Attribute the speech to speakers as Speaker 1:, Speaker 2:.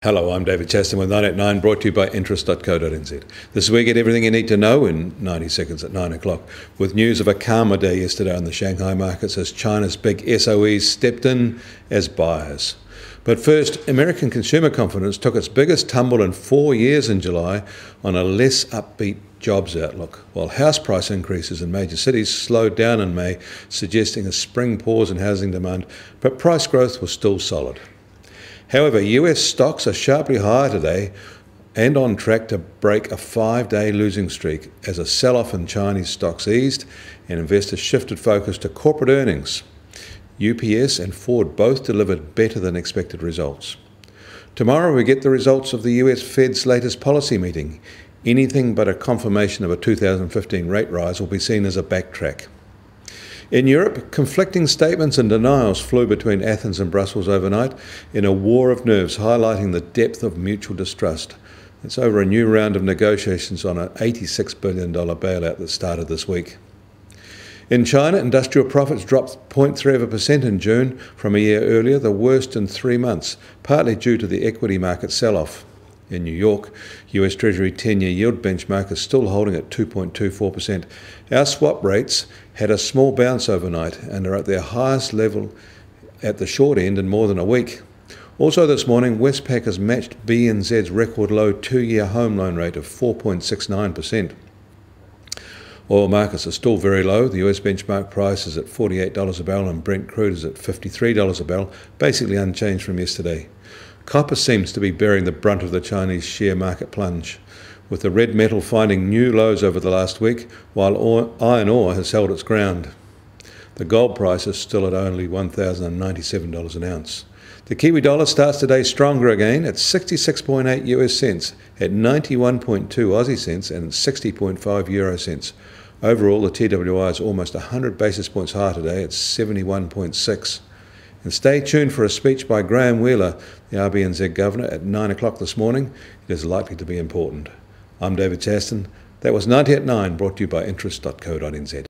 Speaker 1: Hello, I'm David Chaston with 9 at 9, brought to you by interest.co.nz. This week, get everything you need to know in 90 seconds at 9 o'clock, with news of a calmer day yesterday on the Shanghai markets as China's big SOEs stepped in as buyers. But first, American consumer confidence took its biggest tumble in 4 years in July on a less upbeat jobs outlook, while house price increases in major cities slowed down in May, suggesting a spring pause in housing demand, but price growth was still solid. However, US stocks are sharply higher today and on track to break a 5-day losing streak as a sell-off in Chinese stocks eased and investors shifted focus to corporate earnings. UPS and Ford both delivered better than expected results. Tomorrow we get the results of the US Fed's latest policy meeting. Anything but a confirmation of a 2015 rate rise will be seen as a backtrack. In Europe, conflicting statements and denials flew between Athens and Brussels overnight in a war of nerves, highlighting the depth of mutual distrust. It's over a new round of negotiations on an $86 billion bailout that started this week. In China, industrial profits dropped 0.3% in June from a year earlier, the worst in 3 months, partly due to the equity market sell-off. In New York, US Treasury 10-year yield benchmark is still holding at 2.24%. Our swap rates had a small bounce overnight and are at their highest level at the short end in more than a week. Also this morning, Westpac has matched BNZ's record low 2-year home loan rate of 4.69%. Oil markets are still very low. The US benchmark price is at $48 a barrel and Brent crude is at $53 a barrel, basically unchanged from yesterday. Copper seems to be bearing the brunt of the Chinese share market plunge, with the red metal finding new lows over the last week, while iron ore has held its ground. The gold price is still at only $1,097 an ounce. The Kiwi dollar starts today stronger again at 66.8 US cents, at 91.2 Aussie cents and 60.5 Euro cents. Overall, the TWI is almost 100 basis points higher today at 71.6. And stay tuned for a speech by Graham Wheeler, the RBNZ Governor, at 9 o'clock this morning. It is likely to be important. I'm David Chaston. That was 90 at 9, brought to you by interest.co.nz.